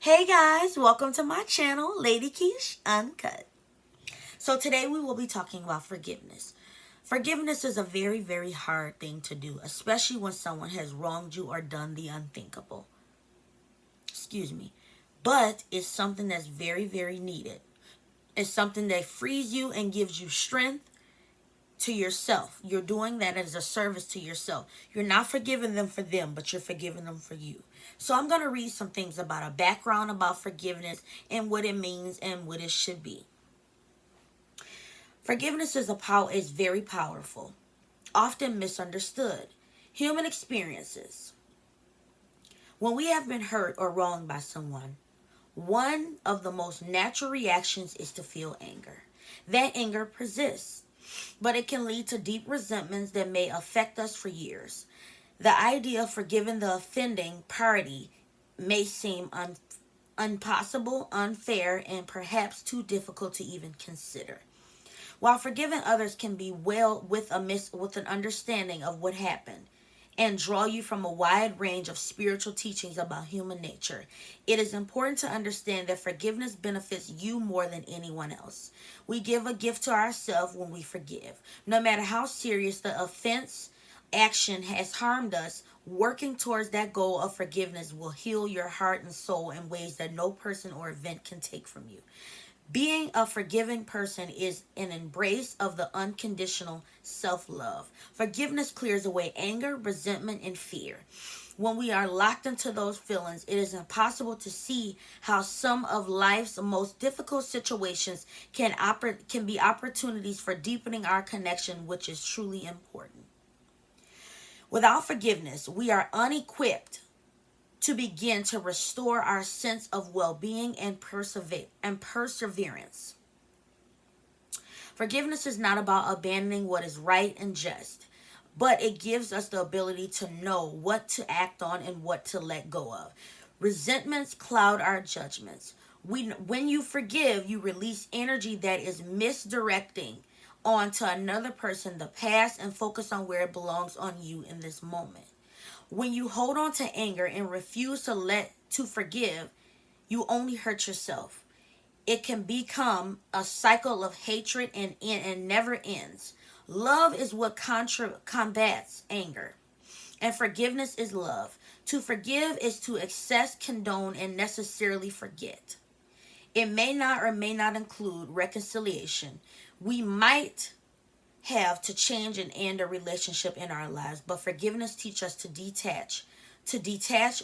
Hey guys, welcome to my channel, Lady Quiche Uncut. So today we will be talking about forgiveness. Forgiveness is a very, very hard thing to do, especially when someone has wronged you or done the unthinkable. Excuse me. But it's something that's very, very needed. It's something that frees you and gives you strength to yourself. You're doing that as a service to yourself. You're not forgiving them for them, but you're forgiving them for you. So I'm going to read some things about a background about forgiveness and what it means and what it should be. Forgiveness is very powerful, often misunderstood. Human experiences. When we have been hurt or wronged by someone, one of the most natural reactions is to feel anger. That anger persists, but it can lead to deep resentments that may affect us for years. The idea of forgiving the offending party may seem impossible, unfair, and perhaps too difficult to even consider. While forgiving others can be well with an understanding of what happened and draw you from a wide range of spiritual teachings about human nature, it is important to understand that forgiveness benefits you more than anyone else. We give a gift to ourselves when we forgive. No matter how serious the offense action has harmed us, working towards that goal of forgiveness will heal your heart and soul in ways that no person or event can take from you. Being a forgiving person is an embrace of the unconditional self-love. Forgiveness clears away anger, resentment, and fear. When we are locked into those feelings, it is impossible to see how some of life's most difficult situations can be opportunities for deepening our connection, which is truly important. Without forgiveness, we are unequipped to begin to restore our sense of well-being and perseverance. Forgiveness is not about abandoning what is right and just, but it gives us the ability to know what to act on and what to let go of. Resentments cloud our judgments. When you forgive, you release energy that is misdirecting onto another person, the past, and focus on where it belongs on you in this moment. When you hold on to anger and refuse to forgive, you only hurt yourself. It can become a cycle of hatred and never ends. Love is what combats anger, and forgiveness is love. To forgive is to access, condone, and necessarily forget. It may not or may not include reconciliation. We might have to change and end a relationship in our lives, but forgiveness teaches us to detach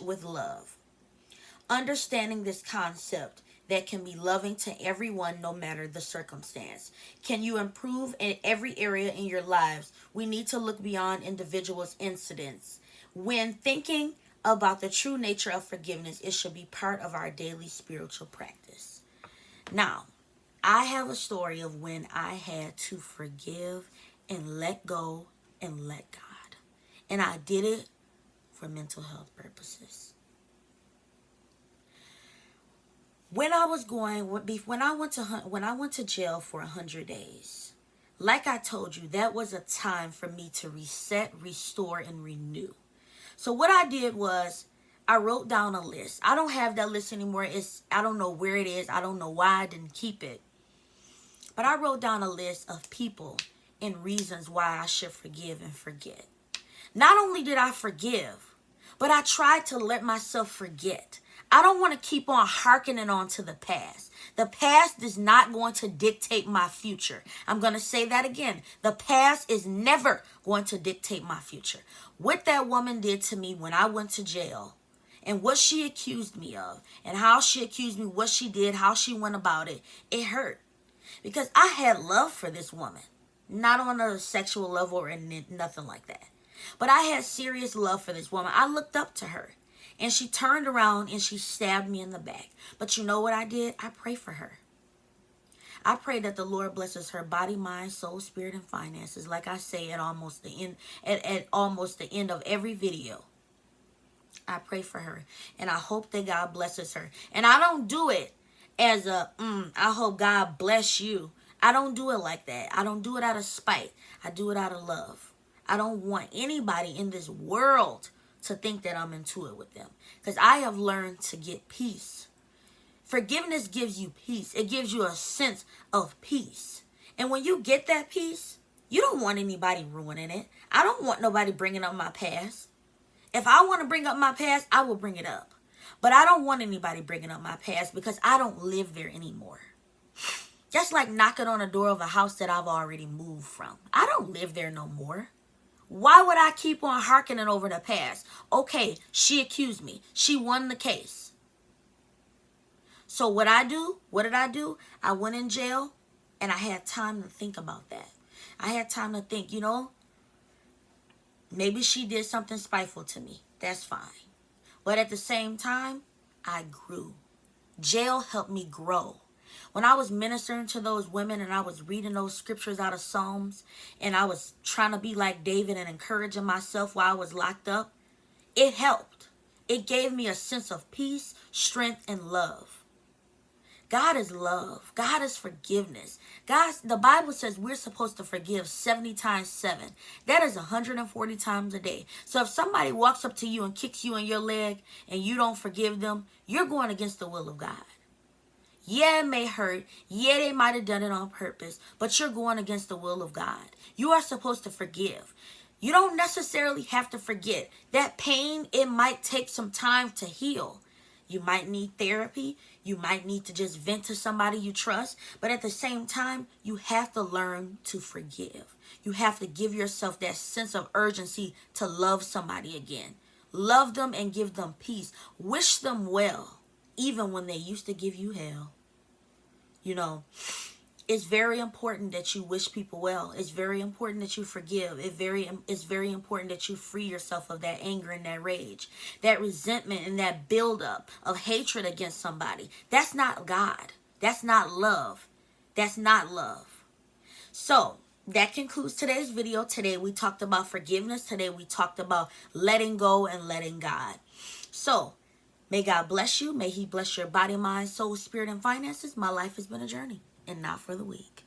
with love. Understanding this concept that can be loving to everyone no matter the circumstance. Can you improve in every area in your lives? We need to look beyond individuals' incidents. When thinking about the true nature of forgiveness, it should be part of our daily spiritual practice. Now, I have a story of when I had to forgive and let go and let God. And I did it for mental health purposes. When I went to jail for 100 days, like I told you, that was a time for me to reset, restore, and renew. So what I did was I wrote down a list. I don't have that list anymore. I don't know where it is. I don't know why I didn't keep it. But I wrote down a list of people and reasons why I should forgive and forget. Not only did I forgive, but I tried to let myself forget. I don't want to keep on hearkening on to the past. The past is not going to dictate my future. I'm going to say that again. The past is never going to dictate my future. What that woman did to me when I went to jail, and what she accused me of, and how she accused me, what she did, how she went about it, it hurt. Because I had love for this woman. Not on a sexual level or nothing like that. But I had serious love for this woman. I looked up to her. And she turned around and she stabbed me in the back. But you know what I did? I prayed for her. I pray that the Lord blesses her body, mind, soul, spirit, and finances. Like I say at almost the end of every video. I pray for her. And I hope that God blesses her. And I don't do it as I hope God bless you. I don't do it like that. I don't do it out of spite. I do it out of love. I don't want anybody in this world to think that I'm into it with them. Because I have learned to get peace Forgiveness gives you peace. It gives you a sense of peace. And when you get that peace, you don't want anybody ruining it. I don't want nobody bringing up my past. If I want to bring up my past, I will bring it up. But I don't want anybody bringing up my past because I don't live there anymore. Just like knocking on the door of a house that I've already moved from. I don't live there no more. Why would I keep on hearkening over the past? Okay, she accused me. She won the case. So what did I do? I went in jail and I had time to think about that. I had time to think, maybe she did something spiteful to me. That's fine. But at the same time, I grew. Jail helped me grow. When I was ministering to those women and I was reading those scriptures out of Psalms and I was trying to be like David and encouraging myself while I was locked up, it helped. It gave me a sense of peace, strength, and love. God is love. God is forgiveness. Guys, the Bible says we're supposed to forgive 70 times 7. That is 140 times a day. So if somebody walks up to you and kicks you in your leg and you don't forgive them, you're going against the will of God. Yeah, it may hurt. Yeah, they might have done it on purpose, but you're going against the will of God. You are supposed to forgive. You don't necessarily have to forget. That pain, it might take some time to heal. You might need therapy. You might need to just vent to somebody you trust. But at the same time, you have to learn to forgive. You have to give yourself that sense of urgency to love somebody again. Love them and give them peace. Wish them well, even when they used to give you hell. It's very important that you wish people well. It's very important that you forgive. It's very important that you free yourself of that anger and that rage, that resentment and that buildup of hatred against somebody. That's not God. That's not love. That's not love. So that concludes today's video. Today we talked about forgiveness. Today we talked about letting go and letting God. So may God bless you. May he bless your body, mind, soul, spirit, and finances. My life has been a journey and not for the weak.